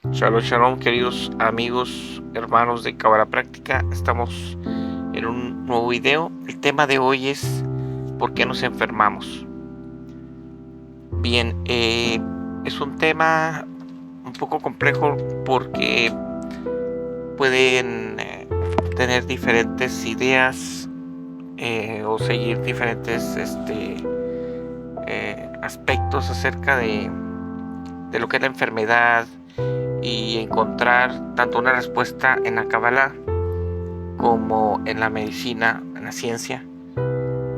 Shalom, shalom, queridos amigos, hermanos de Cábala Práctica. Estamos en un nuevo video. El tema de hoy es ¿por qué nos enfermamos? Bien, es un tema un poco complejo porque pueden tener diferentes ideas o seguir diferentes aspectos acerca de lo que es la enfermedad, y encontrar tanto una respuesta en la Cábala como en la medicina, en la ciencia,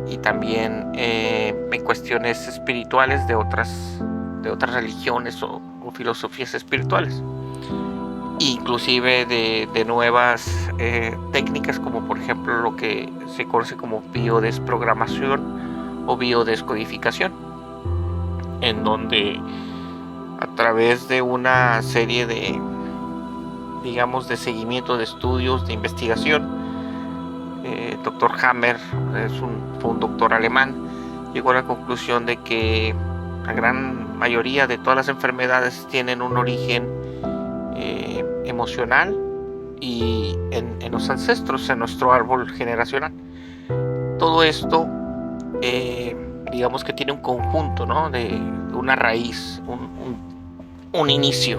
y también en cuestiones espirituales de otras religiones o filosofías espirituales, inclusive de nuevas técnicas, como por ejemplo lo que se conoce como biodesprogramación o biodescodificación, en donde a través de una serie de, digamos, de seguimiento de estudios, de investigación, Dr. Hammer fue un doctor alemán, llegó a la conclusión de que la gran mayoría de todas las enfermedades tienen un origen emocional y en los ancestros, en nuestro árbol generacional. Todo esto, digamos que tiene un conjunto, ¿no? de una raíz, un inicio.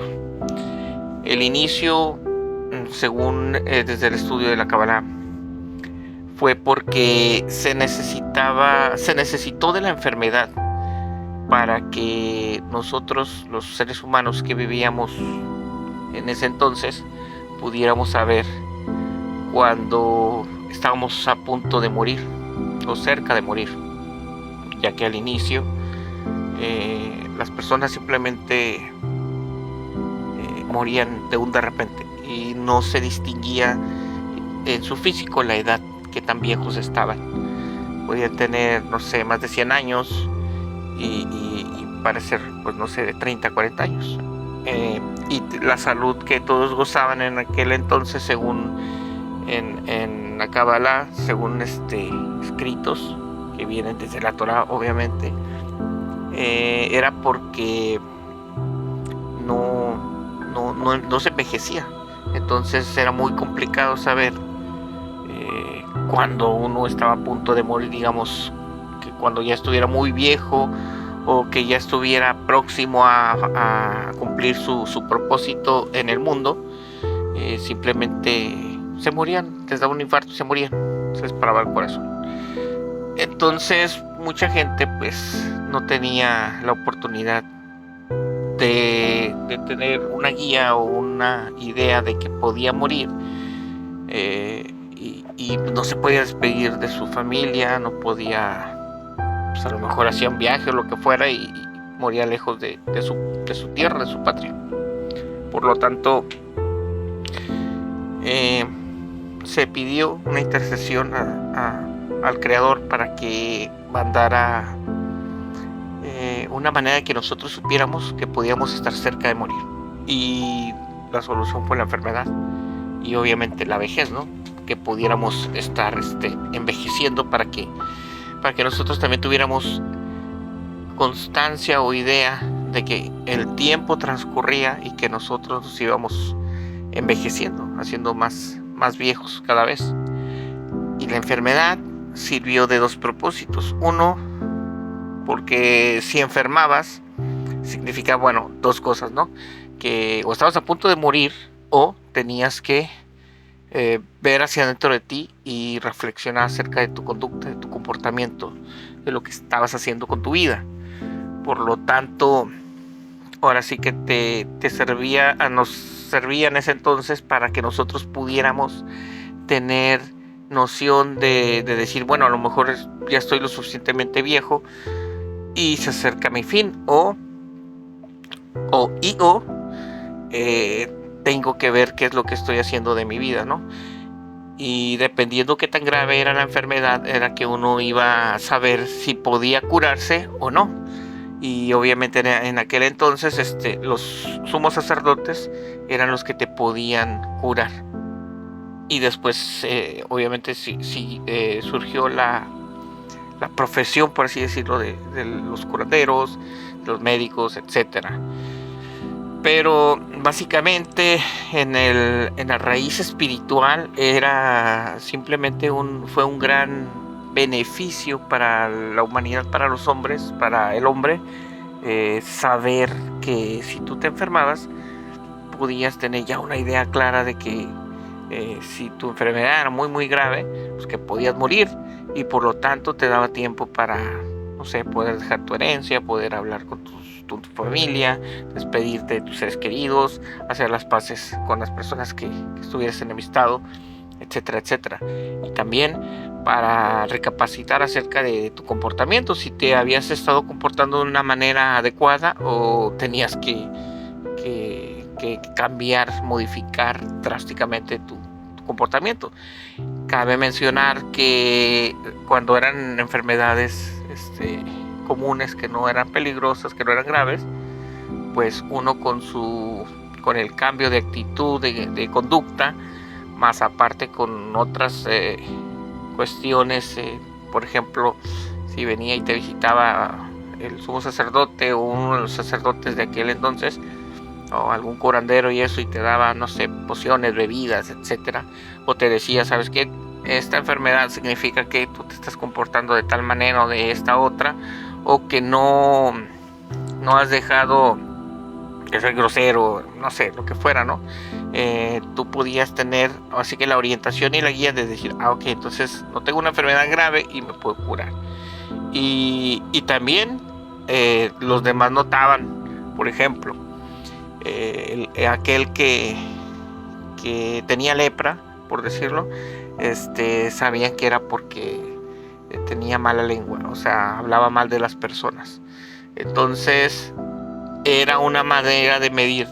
El inicio, según desde el estudio de la Cábala, fue porque se necesitó de la enfermedad para que nosotros, los seres humanos que vivíamos en ese entonces, pudiéramos saber cuando estábamos a punto de morir o cerca de morir, ya que al inicio las personas simplemente morían de un de repente y no se distinguía en su físico la edad, que tan viejos estaban. Podían tener, no sé, más de 100 años y parecer, pues no sé, de 30, 40 años. Y la salud que todos gozaban en aquel entonces, según en la Cábala, según escritos que vienen desde la Torá, obviamente, era porque no se envejecía. Entonces era muy complicado saber cuando uno estaba a punto de morir, digamos, que cuando ya estuviera muy viejo o que ya estuviera próximo a cumplir su propósito en el mundo, simplemente se morían, les daba un infarto y se morían, se les paraba el corazón. Entonces mucha gente pues no tenía la oportunidad de tener una guía o una idea de que podía morir, y no se podía despedir de su familia, no podía, pues a lo mejor hacía un viaje o lo que fuera y moría lejos de su tierra, de su patria. Por lo tanto, se pidió una intercesión al Creador para que mandara una manera de que nosotros supiéramos que podíamos estar cerca de morir. Y la solución fue la enfermedad y obviamente la vejez, ¿no? Que pudiéramos estar envejeciendo para que nosotros también tuviéramos constancia o idea de que el tiempo transcurría y que nosotros nos íbamos envejeciendo, haciendo más viejos cada vez. Y la enfermedad sirvió de dos propósitos. Uno, porque si enfermabas, significa, bueno, dos cosas, ¿no? Que o estabas a punto de morir o tenías que ver hacia adentro de ti y reflexionar acerca de tu conducta, de tu comportamiento, de lo que estabas haciendo con tu vida. Por lo tanto, ahora sí que nos servía en ese entonces para que nosotros pudiéramos tener noción de decir, bueno, a lo mejor ya estoy lo suficientemente viejo y se acerca mi fin, o tengo que ver qué es lo que estoy haciendo de mi vida, ¿no? Y dependiendo qué tan grave era la enfermedad, era que uno iba a saber si podía curarse o no. Y obviamente en aquel entonces los sumos sacerdotes eran los que te podían curar. Y después obviamente surgió la profesión, por así decirlo, de los curanderos, los médicos, etcétera. Pero básicamente en la raíz espiritual era simplemente fue un gran beneficio para la humanidad, para los hombres, para el hombre, saber que si tú te enfermabas, podías tener ya una idea clara de que si tu enfermedad era muy muy grave, pues que podías morir, y por lo tanto te daba tiempo para, no sé, poder dejar tu herencia, poder hablar con tu familia, despedirte de tus seres queridos, hacer las paces con las personas que estuvieras enemistado, etcétera, etcétera. Y también para recapacitar acerca de tu comportamiento, si te habías estado comportando de una manera adecuada o tenías que cambiar, modificar drásticamente tu comportamiento. Cabe mencionar que cuando eran enfermedades comunes, que no eran peligrosas, que no eran graves, pues uno con el cambio de actitud, de conducta, más aparte con otras cuestiones, por ejemplo, si venía y te visitaba el sumo sacerdote o uno de los sacerdotes de aquel entonces, o algún curandero y eso, y te daba, no sé, pociones, bebidas, etcétera, o te decía, ¿sabes qué? Esta enfermedad significa que tú te estás comportando de tal manera o de esta otra, o que no has dejado de ser grosero, no sé, lo que fuera, ¿no? Tú podías tener, así que la orientación y la guía de decir, ok, entonces no tengo una enfermedad grave y me puedo curar. Y también los demás notaban, por ejemplo, aquel que tenía lepra, por decirlo, sabían que era porque tenía mala lengua, o sea, hablaba mal de las personas. Entonces era una manera de medir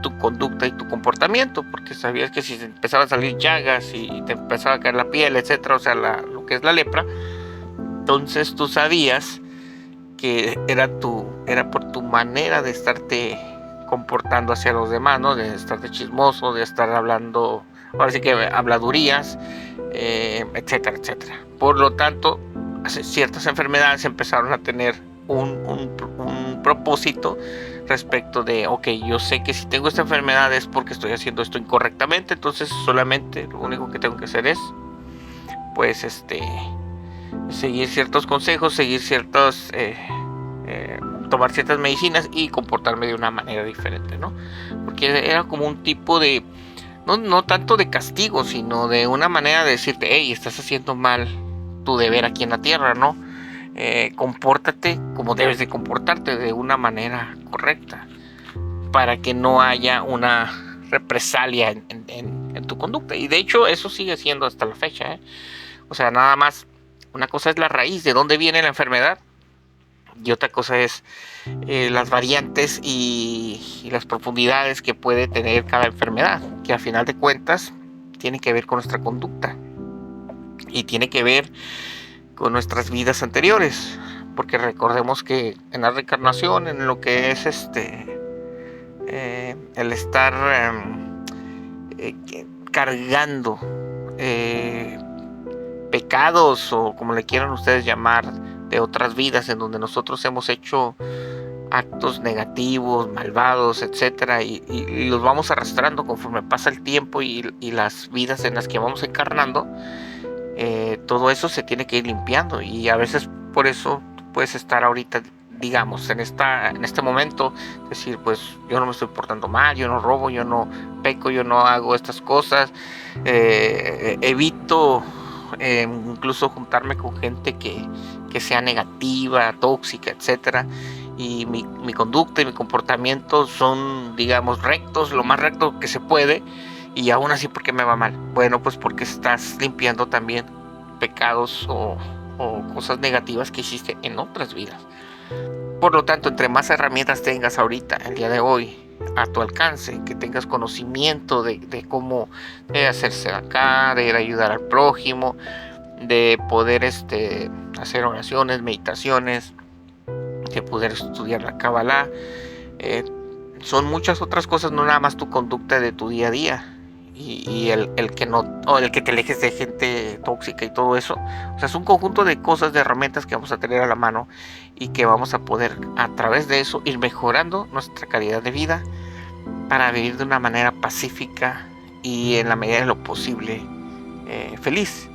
tu conducta y tu comportamiento, porque sabías que si te empezaban a salir llagas y te empezaba a caer la piel, etcétera, o sea, lo que es la lepra, entonces tú sabías que era por tu manera de estarte comportando hacia los demás, ¿no? De estar de chismoso, de estar hablando, ahora sí que habladurías, etcétera, etcétera. Por lo tanto, ciertas enfermedades empezaron a tener un propósito respecto de, ok, yo sé que si tengo esta enfermedad es porque estoy haciendo esto incorrectamente, entonces solamente lo único que tengo que hacer es, pues, seguir ciertos consejos, seguir ciertos, tomar ciertas medicinas y comportarme de una manera diferente, ¿no? Porque era como un tipo de, no tanto de castigo, sino de una manera de decirte, hey, estás haciendo mal tu deber aquí en la tierra, ¿no? Compórtate como debes de comportarte, de una manera correcta, para que no haya una represalia en tu conducta. Y de hecho eso sigue siendo hasta la fecha, ¿eh? O sea, nada más, una cosa es la raíz, de dónde viene la enfermedad, y otra cosa es las variantes y las profundidades que puede tener cada enfermedad, que a final de cuentas tiene que ver con nuestra conducta y tiene que ver con nuestras vidas anteriores, porque recordemos que en la reencarnación, en lo que es el estar cargando pecados, o como le quieran ustedes llamar, de otras vidas en donde nosotros hemos hecho actos negativos, malvados, etcétera, y los vamos arrastrando conforme pasa el tiempo y las vidas en las que vamos encarnando. Todo eso se tiene que ir limpiando, y a veces por eso puedes estar ahorita, digamos, en este momento, decir, pues yo no me estoy portando mal, yo no robo, yo no peco, yo no hago estas cosas, evito incluso juntarme con gente que sea negativa, tóxica, etcétera, y mi conducta y mi comportamiento son, digamos, rectos, lo más recto que se puede. Y aún así, ¿por qué me va mal? Bueno, pues porque estás limpiando también pecados o cosas negativas que hiciste en otras vidas. Por lo tanto, entre más herramientas tengas ahorita, el día de hoy, a tu alcance, que tengas conocimiento de cómo hacerse acá, de ir a ayudar al prójimo, de poder hacer oraciones, meditaciones, de poder estudiar la Kabbalah, son muchas otras cosas, no nada más tu conducta de tu día a día. y el que no, o el que te alejes de gente tóxica y todo eso. O sea, es un conjunto de cosas, de herramientas que vamos a tener a la mano y que vamos a poder a través de eso ir mejorando nuestra calidad de vida para vivir de una manera pacífica y en la medida de lo posible feliz.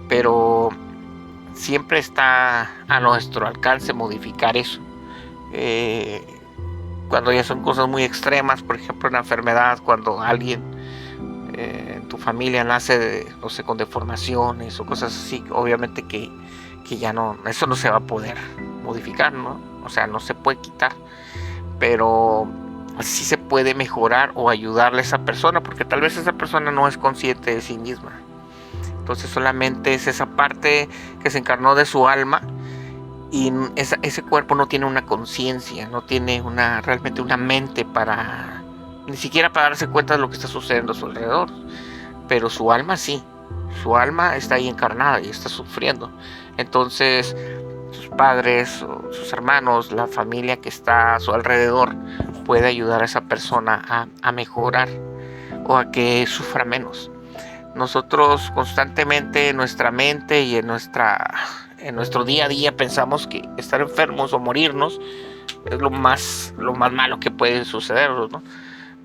Pero siempre está a nuestro alcance modificar eso. Cuando ya son cosas muy extremas, por ejemplo una enfermedad, cuando alguien en tu familia nace no sé, con deformaciones o cosas así, obviamente que ya no, eso no se va a poder modificar, ¿no? O sea, no se puede quitar, pero sí se puede mejorar o ayudarle a esa persona, porque tal vez esa persona no es consciente de sí misma. Entonces solamente es esa parte que se encarnó de su alma, y ese cuerpo no tiene una conciencia, no tiene realmente una mente para, ni siquiera para darse cuenta de lo que está sucediendo a su alrededor. Pero su alma sí, su alma está ahí encarnada y está sufriendo. Entonces sus padres o sus hermanos, la familia que está a su alrededor, puede ayudar a esa persona a mejorar o a que sufra menos. Nosotros constantemente en nuestra mente y en nuestro día a día pensamos que estar enfermos o morirnos es lo más malo que puede sucedernos, ¿no?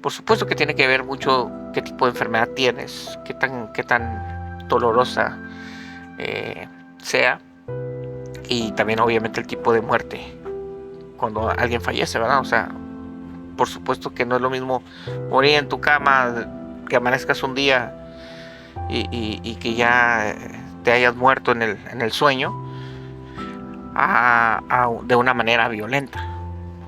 Por supuesto que tiene que ver mucho qué tipo de enfermedad tienes, qué tan dolorosa sea, y también obviamente el tipo de muerte cuando alguien fallece, ¿verdad? O sea, por supuesto que no es lo mismo morir en tu cama, que amanezcas un día y que ya te hayas muerto en el sueño, de una manera violenta,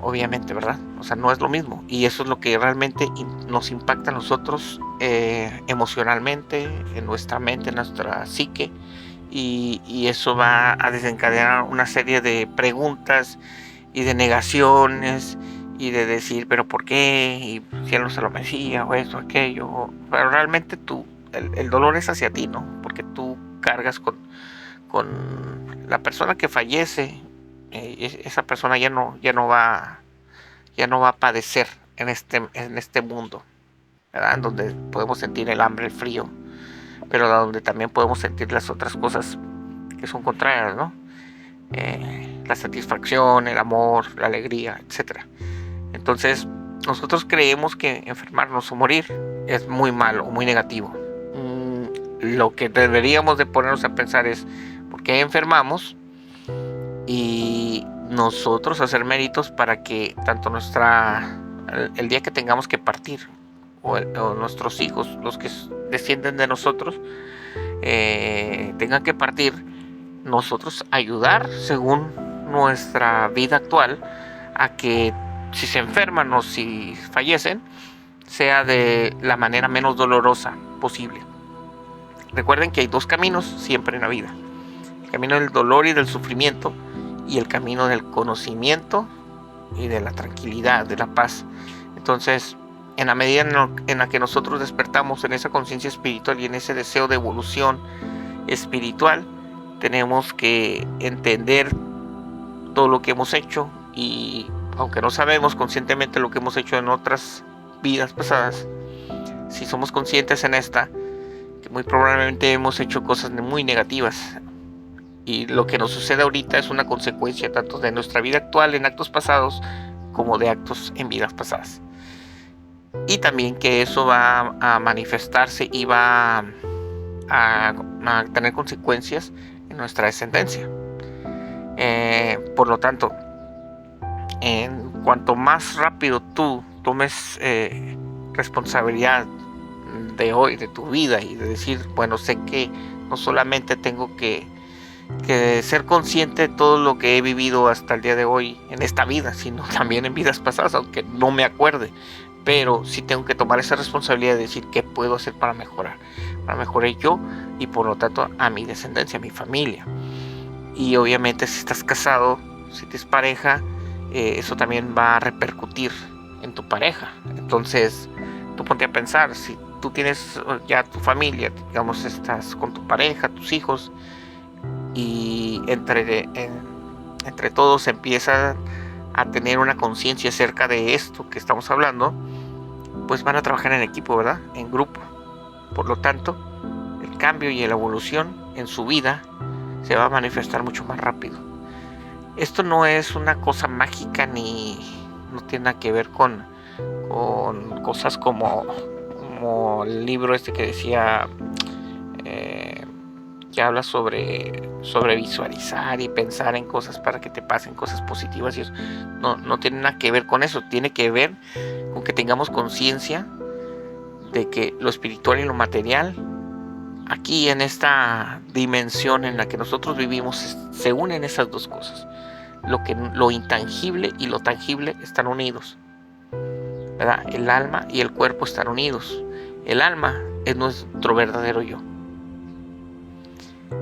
obviamente, ¿verdad? O sea, no es lo mismo, y eso es lo que realmente nos impacta a nosotros emocionalmente, en nuestra mente, en nuestra psique, y eso va a desencadenar una serie de preguntas y de negaciones y de decir, pero ¿por qué? Y si él no se lo merecía, o eso, aquello. Pero realmente el dolor es hacia ti, ¿no? Porque tú cargas con la persona que fallece. Esa persona ya no va a padecer en este mundo, ¿verdad? En donde podemos sentir el hambre, el frío, pero donde también podemos sentir las otras cosas que son contrarias, ¿no? La satisfacción, el amor, la alegría, etcétera. Entonces, nosotros creemos que enfermarnos o morir es muy malo o muy negativo. Lo que deberíamos de ponernos a pensar es por qué enfermamos, y nosotros hacer méritos para que tanto el día que tengamos que partir o nuestros hijos, los que descienden de nosotros, tengan que partir, nosotros ayudar según nuestra vida actual a que si se enferman o si fallecen sea de la manera menos dolorosa posible. Recuerden que hay dos caminos siempre en la vida: el camino del dolor y del sufrimiento, y el camino del conocimiento y de la tranquilidad, de la paz. Entonces, en la medida en la que nosotros despertamos en esa conciencia espiritual y en ese deseo de evolución espiritual, tenemos que entender todo lo que hemos hecho, y aunque no sabemos conscientemente lo que hemos hecho en otras vidas pasadas, si somos conscientes en esta, que muy probablemente hemos hecho cosas muy negativas, y lo que nos sucede ahorita es una consecuencia tanto de nuestra vida actual en actos pasados como de actos en vidas pasadas, y también que eso va a manifestarse y va a tener consecuencias en nuestra descendencia. Por lo tanto, en cuanto más rápido tú tomes responsabilidad de hoy, de tu vida, y de decir, bueno, sé que no solamente tengo que ser consciente de todo lo que he vivido hasta el día de hoy en esta vida, sino también en vidas pasadas, aunque no me acuerde, pero sí tengo que tomar esa responsabilidad de decir qué puedo hacer para mejorar yo, y por lo tanto a mi descendencia, a mi familia. Y obviamente si estás casado, si tienes pareja, eso también va a repercutir en tu pareja. Entonces tú ponte a pensar, si tú tienes ya tu familia, digamos, estás con tu pareja, tus hijos, y entre todos empiezan a tener una conciencia acerca de esto que estamos hablando, pues van a trabajar en equipo, ¿verdad? En grupo. Por lo tanto, el cambio y la evolución en su vida se va a manifestar mucho más rápido. Esto no es una cosa mágica ni no tiene nada que ver con cosas como el libro este que decía que habla sobre visualizar y pensar en cosas para que te pasen cosas positivas y eso. No tiene nada que ver con eso, tiene que ver con que tengamos conciencia de que lo espiritual y lo material aquí en esta dimensión en la que nosotros vivimos se unen esas dos cosas. Lo intangible y lo tangible están unidos, ¿verdad? El alma y el cuerpo están unidos. El alma es nuestro verdadero yo.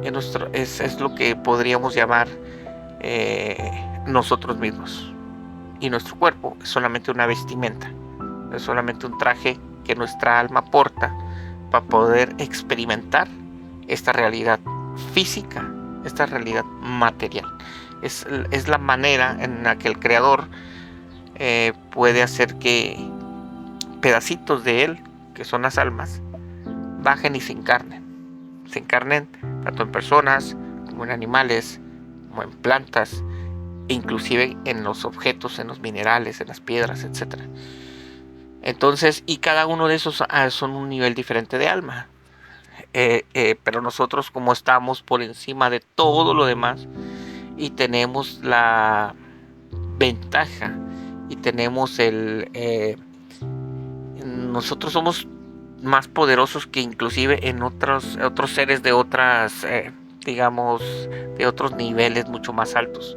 Es lo que podríamos llamar nosotros mismos. Y nuestro cuerpo es solamente una vestimenta, es solamente un traje que nuestra alma porta para poder experimentar esta realidad física, esta realidad material. Es la manera en la que el creador puede hacer que pedacitos de él, que son las almas, bajen y se encarnen tanto en personas como en animales, como en plantas, e inclusive en los objetos, en los minerales, en las piedras, etc. Entonces, y cada uno de esos son un nivel diferente de alma. Pero nosotros, como estamos por encima de todo lo demás y tenemos la ventaja y tenemos nosotros somos más poderosos que inclusive en otros seres de otras digamos de otros niveles mucho más altos,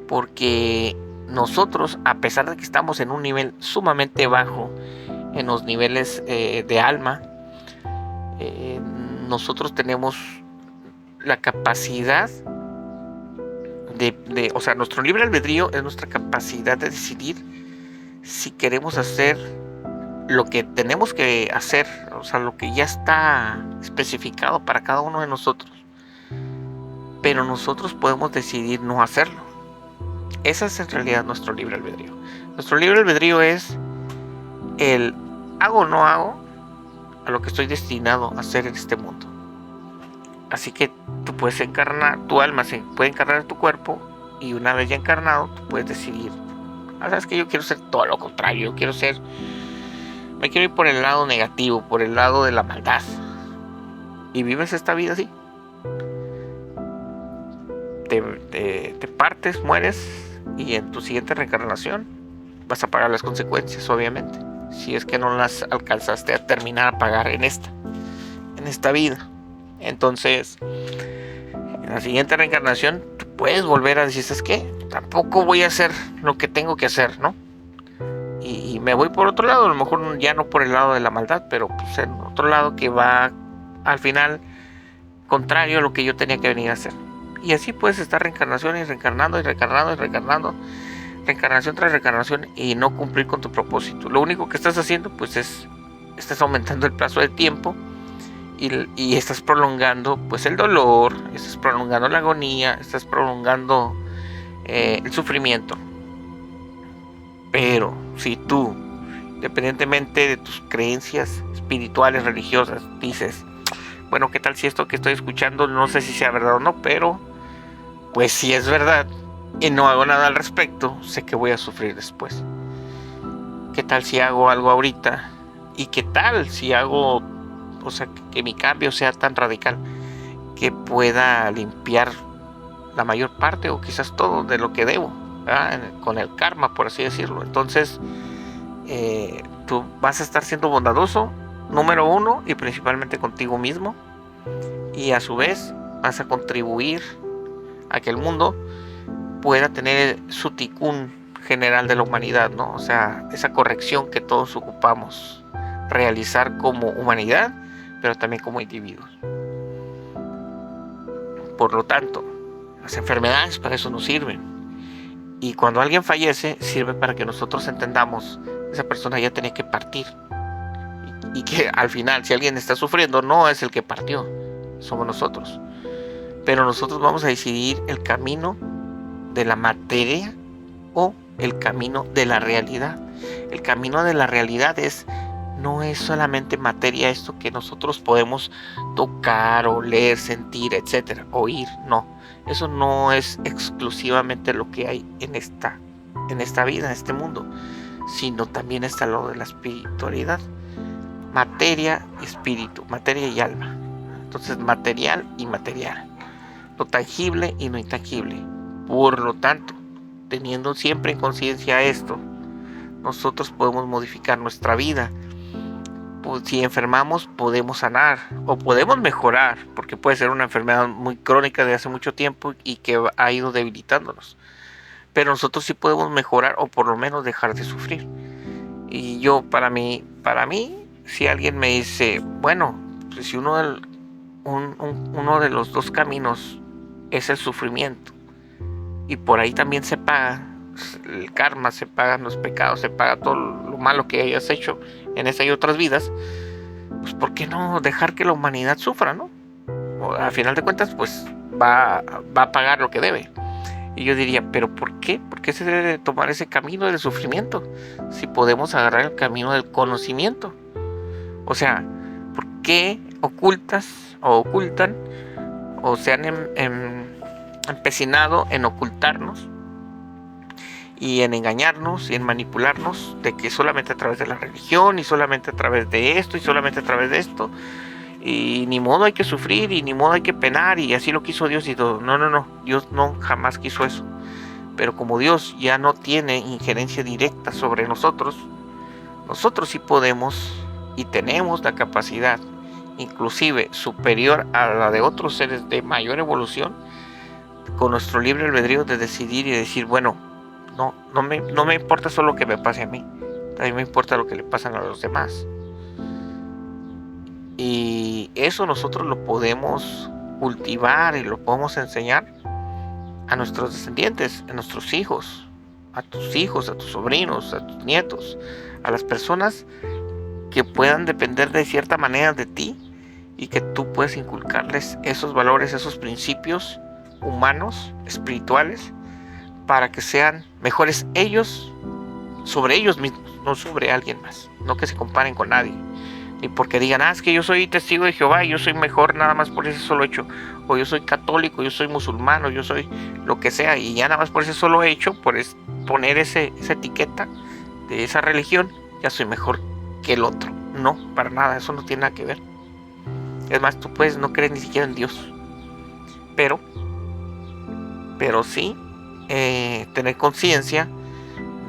porque nosotros, a pesar de que estamos en un nivel sumamente bajo en los niveles de alma, nosotros tenemos la capacidad o sea, nuestro libre albedrío es nuestra capacidad de decidir si queremos hacer lo que tenemos que hacer, o sea, lo que ya está especificado para cada uno de nosotros, pero nosotros podemos decidir no hacerlo. Esa es en realidad nuestro libre albedrío. Nuestro libre albedrío es el hago o no hago a lo que estoy destinado a hacer en este mundo. Así que tú puedes encarnar, tu alma se puede encarnar en tu cuerpo, y una vez ya encarnado, tú puedes decidir, sabes que yo quiero ser todo lo contrario, me quiero ir por el lado negativo, por el lado de la maldad. Y vives esta vida así. Te partes, mueres, y en tu siguiente reencarnación vas a pagar las consecuencias, obviamente, si es que no las alcanzaste a terminar a pagar en esta vida. Entonces, en la siguiente reencarnación tú puedes volver a decir, ¿sabes qué? Tampoco voy a hacer lo que tengo que hacer, ¿no? Y me voy por otro lado, a lo mejor ya no por el lado de la maldad, pero pues en otro lado que va al final contrario a lo que yo tenía que venir a hacer. Y así puedes estar reencarnación y reencarnando y reencarnando y reencarnando, reencarnación tras reencarnación, y no cumplir con tu propósito. Lo único que estás haciendo pues estás aumentando el plazo de tiempo y estás prolongando pues el dolor, estás prolongando la agonía, estás prolongando el sufrimiento. Pero si tú, independientemente de tus creencias espirituales, religiosas, dices, bueno, ¿qué tal si esto que estoy escuchando no sé si sea verdad o no? Pero pues si es verdad y no hago nada al respecto, sé que voy a sufrir después. ¿Qué tal si hago algo ahorita? ¿Y qué tal si hago, o sea, que mi cambio sea tan radical que pueda limpiar la mayor parte o quizás todo de lo que debo, ¿verdad? Con el karma, por así decirlo? Entonces tú vas a estar siendo bondadoso, número uno, y principalmente contigo mismo, y a su vez vas a contribuir a que el mundo pueda tener su tikkun general de la humanidad, ¿no? O sea, esa corrección que todos ocupamos realizar como humanidad, pero también como individuos. Por lo tanto, las enfermedades para eso nos sirven. Y cuando alguien fallece, sirve para que nosotros entendamos que esa persona ya tenía que partir. Y que al final, si alguien está sufriendo, no es el que partió, somos nosotros. Pero nosotros vamos a decidir el camino de la materia o el camino de la realidad. El camino de la realidad no es solamente materia, esto que nosotros podemos tocar, oler, sentir, etcétera, oír, no. Eso no es exclusivamente lo que hay en esta vida, en este mundo, sino también está lo de la espiritualidad. Materia y espíritu, materia y alma. Entonces, material y material, lo tangible y lo intangible. Por lo tanto, teniendo siempre en conciencia esto, nosotros podemos modificar nuestra vida. Si enfermamos, podemos sanar o podemos mejorar, porque puede ser una enfermedad muy crónica de hace mucho tiempo y que ha ido debilitándonos. Pero nosotros sí podemos mejorar o por lo menos dejar de sufrir. Y yo, para mí, si alguien me dice, bueno, pues si uno de los dos caminos es el sufrimiento, y por ahí también se paga el karma, se pagan los pecados, se paga todo lo malo que hayas hecho en esta y otras vidas, pues ¿por qué no dejar que la humanidad sufra, no? O, al final de cuentas, pues va a pagar lo que debe. Y yo diría, ¿pero por qué? ¿Por qué se debe tomar ese camino del sufrimiento? Si podemos agarrar el camino del conocimiento. O sea, ¿por qué ocultan o se han empecinado en ocultarnos y en engañarnos y en manipularnos de que solamente a través de la religión y solamente a través de esto y solamente a través de esto y ni modo hay que sufrir y ni modo hay que penar y así lo quiso Dios y todo? No, Dios no jamás quiso eso. Pero como Dios ya no tiene injerencia directa sobre nosotros sí podemos y tenemos la capacidad, inclusive superior a la de otros seres de mayor evolución, con nuestro libre albedrío de decidir y decir, bueno, no me importa solo lo que me pase a mí, también me importa lo que le pasan a los demás. Y eso nosotros lo podemos cultivar y lo podemos enseñar a nuestros descendientes, a nuestros hijos, a tus sobrinos, a tus nietos, a las personas que puedan depender de cierta manera de ti y que tú puedes inculcarles esos valores, esos principios humanos, espirituales, para que sean mejores ellos sobre ellos mismos, no sobre alguien más, no que se comparen con nadie, ni porque digan, es que yo soy testigo de Jehová y yo soy mejor nada más por ese solo hecho, o yo soy católico, yo soy musulmán, yo soy lo que sea, y ya nada más por ese solo hecho, por poner esa etiqueta de esa religión, ya soy mejor que el otro. No, para nada, eso no tiene nada que ver. Es más, tú puedes no creer ni siquiera en Dios, pero sí tener conciencia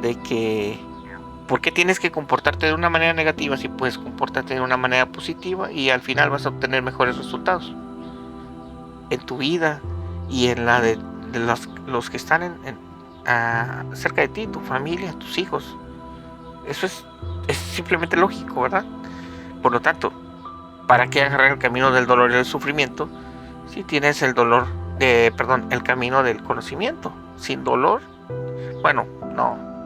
de que ¿por qué tienes que comportarte de una manera negativa si puedes comportarte de una manera positiva y al final vas a obtener mejores resultados en tu vida y en la de los que están cerca de ti, tu familia, tus hijos? Eso es simplemente lógico, ¿verdad? Por lo tanto, ¿para qué agarrar el camino del dolor y del sufrimiento si tienes el camino del conocimiento? Sin dolor, bueno,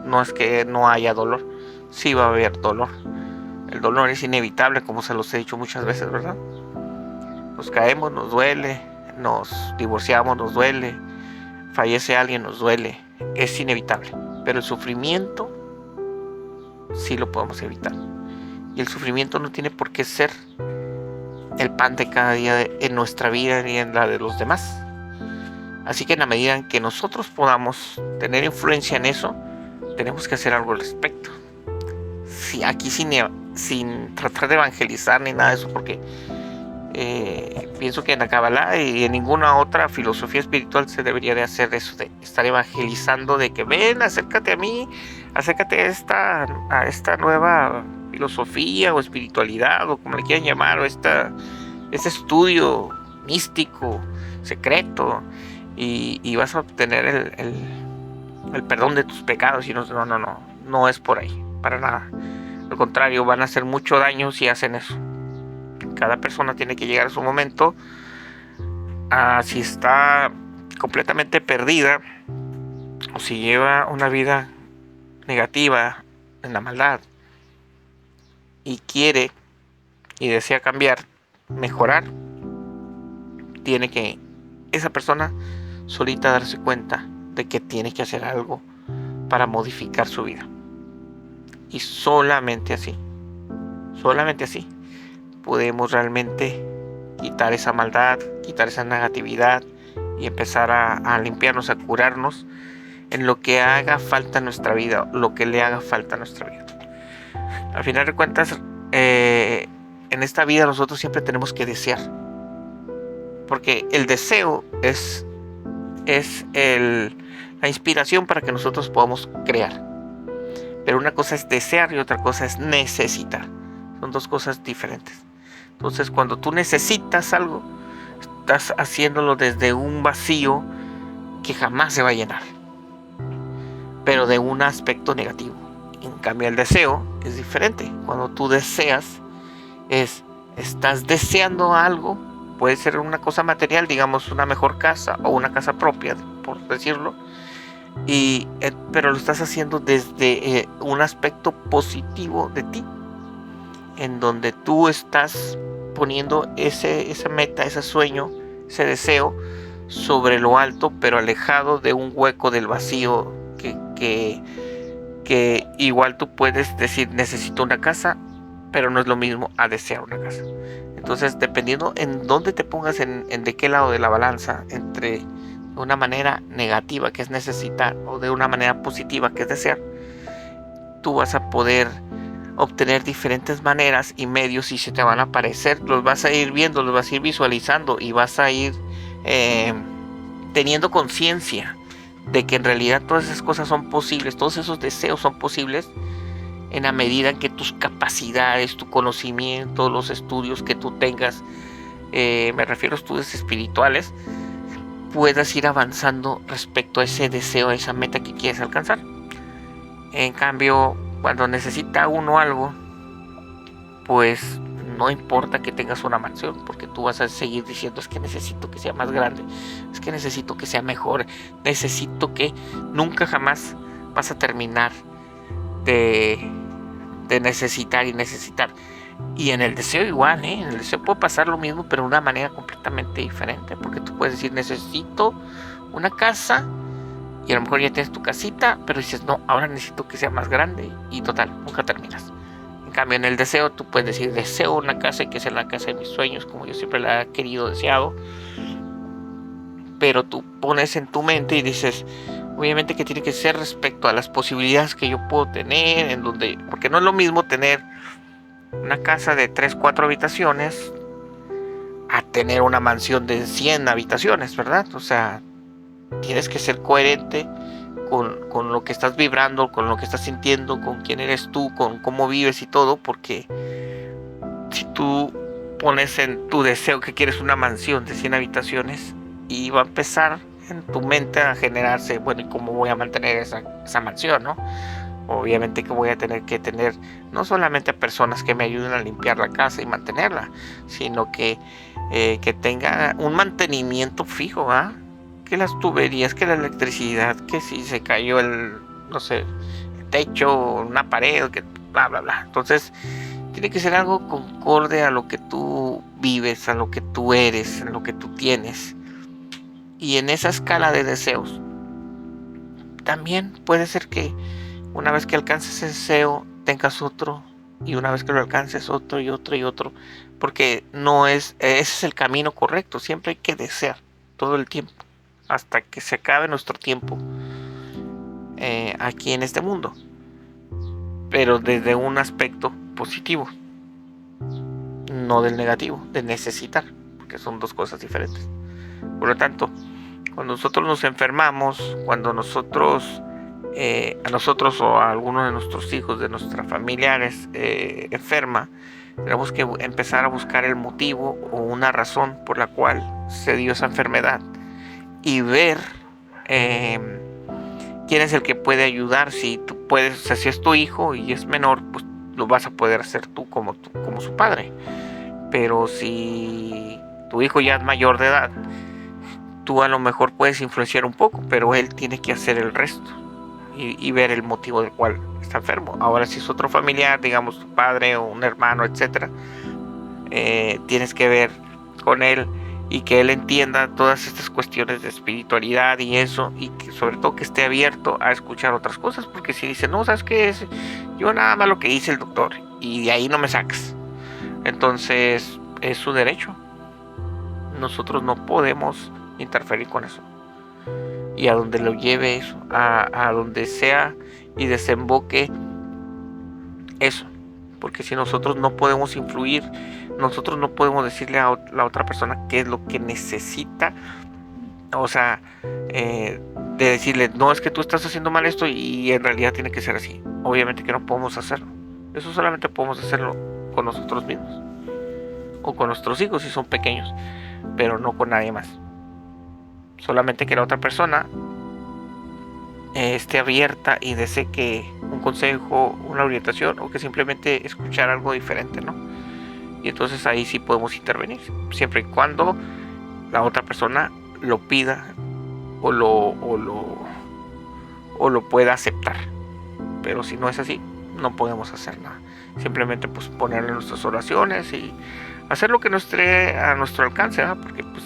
no es que no haya dolor, sí va a haber dolor. El dolor es inevitable, como se los he dicho muchas veces, ¿verdad? Nos caemos, nos duele, nos divorciamos, nos duele, fallece alguien, nos duele, es inevitable. Pero el sufrimiento sí lo podemos evitar. Y el sufrimiento no tiene por qué ser el pan de cada día en nuestra vida ni en la de los demás. Así que en la medida en que nosotros podamos tener influencia en eso, tenemos que hacer algo al respecto. Sí, aquí sin tratar de evangelizar ni nada de eso, porque pienso que en la Kabbalah y en ninguna otra filosofía espiritual se debería de hacer eso, de estar evangelizando, de que ven, acércate a mí, acércate a esta nueva filosofía o espiritualidad o como le quieran llamar, o este estudio místico, secreto, y vas a obtener el perdón de tus pecados. Y no es por ahí, para nada. Al contrario, van a hacer mucho daño si hacen eso. Cada persona tiene que llegar a su momento, si está completamente perdida o si lleva una vida negativa en la maldad y quiere y desea cambiar, mejorar, tiene que esa persona solita darse cuenta de que tiene que hacer algo para modificar su vida. Y solamente así podemos realmente quitar esa maldad, quitar esa negatividad y empezar a limpiarnos, a curarnos en lo que haga falta en nuestra vida, lo que le haga falta a nuestra vida. Al final de cuentas, en esta vida nosotros siempre tenemos que desear, porque el deseo es la inspiración para que nosotros podamos crear. Pero una cosa es desear y otra cosa es necesitar. Son dos cosas diferentes. Entonces, cuando tú necesitas algo, estás haciéndolo desde un vacío que jamás se va a llenar, pero de un aspecto negativo. En cambio, el deseo es diferente. Cuando tú deseas, estás deseando algo. Puede ser una cosa material, digamos una mejor casa o una casa propia, por decirlo. Pero lo estás haciendo desde un aspecto positivo de ti, en donde tú estás poniendo esa meta, ese sueño, ese deseo sobre lo alto, pero alejado de un hueco del vacío que igual tú puedes decir necesito una casa, pero no es lo mismo a desear una casa. Entonces, dependiendo en dónde te pongas, en de qué lado de la balanza, entre de una manera negativa, que es necesitar, o de una manera positiva, que es desear, tú vas a poder obtener diferentes maneras y medios, y se te van a aparecer, los vas a ir viendo, los vas a ir visualizando, y vas a ir teniendo conciencia de que en realidad todas esas cosas son posibles, todos esos deseos son posibles en la medida en que tus capacidades, tu conocimiento, los estudios que tú tengas, me refiero a estudios espirituales, puedas ir avanzando respecto a ese deseo, a esa meta que quieres alcanzar. En cambio, cuando necesita uno algo, pues no importa que tengas una mansión, porque tú vas a seguir diciendo es que necesito que sea más grande, es que necesito que sea mejor, necesito que nunca jamás vas a terminar de necesitar y necesitar. Y en el deseo igual, en el deseo puede pasar lo mismo, pero de una manera completamente diferente, porque tú puedes decir necesito una casa, y a lo mejor ya tienes tu casita, pero dices no, ahora necesito que sea más grande, y total, nunca terminas. En cambio, en el deseo tú puedes decir deseo una casa y que sea la casa de mis sueños, como yo siempre la he querido, deseado, pero tú pones en tu mente y dices obviamente que tiene que ser respecto a las posibilidades que yo puedo tener, en donde, porque no es lo mismo tener una casa de 3-4 habitaciones a tener una mansión de 100 habitaciones, ¿verdad? O sea, tienes que ser coherente con lo que estás vibrando, con lo que estás sintiendo, con quién eres tú, con cómo vives y todo, porque si tú pones en tu deseo que quieres una mansión de 100 habitaciones y va a empezar en tu mente a generarse, bueno, ¿y cómo voy a mantener esa mansión, no? Obviamente que voy a tener que tener no solamente a personas que me ayuden a limpiar la casa y mantenerla, sino que tenga un mantenimiento fijo, ¿ah? Que las tuberías, que la electricidad, que si se cayó el techo, una pared, que bla, bla, bla. Entonces, tiene que ser algo concorde a lo que tú vives, a lo que tú eres, a lo que tú tienes. Y en esa escala de deseos, también puede ser que una vez que alcances ese deseo, tengas otro, y una vez que lo alcances otro y otro y otro, porque ese es el camino correcto. Siempre hay que desear todo el tiempo, hasta que se acabe nuestro tiempo aquí en este mundo, pero desde un aspecto positivo, no del negativo, de necesitar, porque son dos cosas diferentes. Por lo tanto, cuando nosotros nos enfermamos, cuando a nosotros o a alguno de nuestros hijos, de nuestros familiares enferma, tenemos que empezar a buscar el motivo o una razón por la cual se dio esa enfermedad, y ver quién es el que puede ayudar. Si tú puedes, o sea, si es tu hijo y es menor, pues lo vas a poder hacer tú como su padre. Pero si tu hijo ya es mayor de edad, tú a lo mejor puedes influenciar un poco, pero él tiene que hacer el resto y ver el motivo del cual está enfermo. Ahora, si es otro familiar, digamos tu padre o un hermano, etcétera, tienes que ver con él y que él entienda todas estas cuestiones de espiritualidad y eso, y que sobre todo que esté abierto a escuchar otras cosas, porque si dice, no, ¿sabes qué es? Yo nada más lo que dice el doctor y de ahí no me sacas, entonces es su derecho, nosotros no podemos interferir con eso, y a donde lo lleve eso, a donde sea y desemboque eso, porque si nosotros no podemos influir, nosotros no podemos decirle a la otra persona qué es lo que necesita, o sea, de decirle, no, es que tú estás haciendo mal esto y en realidad tiene que ser así. Obviamente que no podemos hacerlo. Eso solamente podemos hacerlo con nosotros mismos o con nuestros hijos si son pequeños, pero no con nadie más. Solamente que la otra persona esté abierta y desee que un consejo, una orientación o que simplemente escuchar algo diferente, ¿no? Y entonces ahí sí podemos intervenir, siempre y cuando la otra persona lo pida o lo pueda aceptar. Pero si no es así, no podemos hacer nada. Simplemente pues ponerle nuestras oraciones y hacer lo que nos esté a nuestro alcance, ¿verdad? Porque pues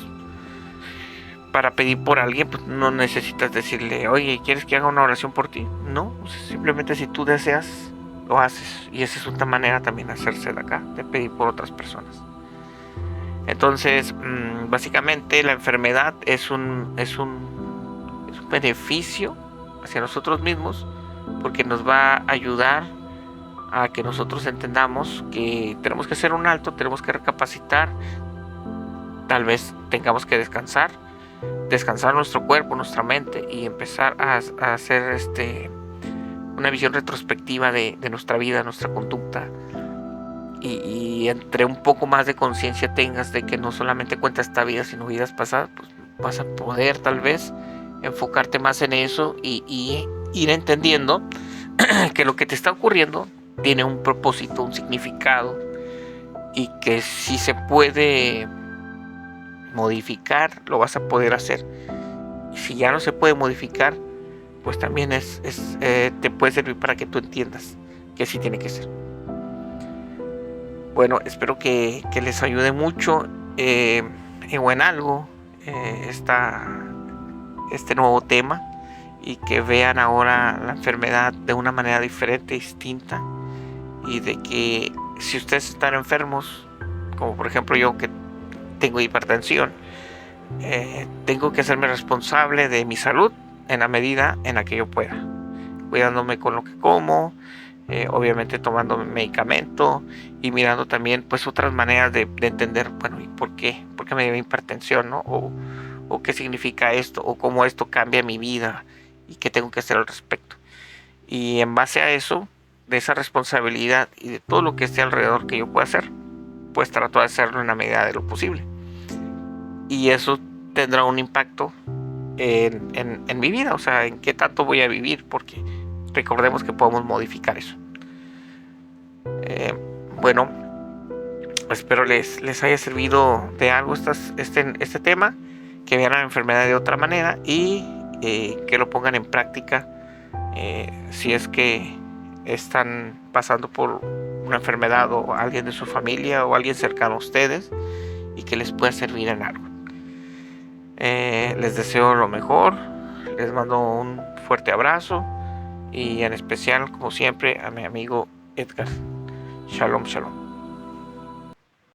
para pedir por alguien pues no necesitas decirle, oye, ¿quieres que haga una oración por ti? No, pues, simplemente si tú deseas, lo haces. Y esa es una manera también de hacerse de acá, de pedir por otras personas. Entonces, básicamente la enfermedad es un beneficio hacia nosotros mismos, porque nos va a ayudar a que nosotros entendamos que tenemos que hacer un alto, tenemos que recapacitar, tal vez tengamos que descansar nuestro cuerpo, nuestra mente y empezar a hacer una visión retrospectiva de nuestra vida, nuestra conducta, y entre un poco más de conciencia tengas de que no solamente cuenta esta vida sino vidas pasadas, pues vas a poder tal vez enfocarte más en eso y ir entendiendo que lo que te está ocurriendo tiene un propósito, un significado, y que si se puede modificar, lo vas a poder hacer. Y si ya no se puede modificar, pues también te puede servir para que tú entiendas que así tiene que ser. Bueno, espero que les ayude mucho o en algo este nuevo tema, y que vean ahora la enfermedad de una manera diferente, distinta, y de que si ustedes están enfermos, como por ejemplo yo que tengo hipertensión, tengo que hacerme responsable de mi salud en la medida en la que yo pueda, cuidándome con lo que como, obviamente tomando medicamento y mirando también pues otras maneras de entender, bueno, ¿y por qué me dio hipertensión, no? O qué significa esto, o cómo esto cambia mi vida y qué tengo que hacer al respecto. Y en base a eso, de esa responsabilidad y de todo lo que esté alrededor que yo pueda hacer, pues trato de hacerlo en la medida de lo posible. Y eso tendrá un impacto en mi vida, o sea, en qué tanto voy a vivir, porque recordemos que podemos modificar eso. Bueno, espero les haya servido de algo este tema, que vean la enfermedad de otra manera y que lo pongan en práctica si es que están pasando por una enfermedad, o alguien de su familia o alguien cercano a ustedes, y que les pueda servir en algo. Les deseo lo mejor, les mando un fuerte abrazo, y en especial, como siempre, a mi amigo Edgar. Shalom, shalom.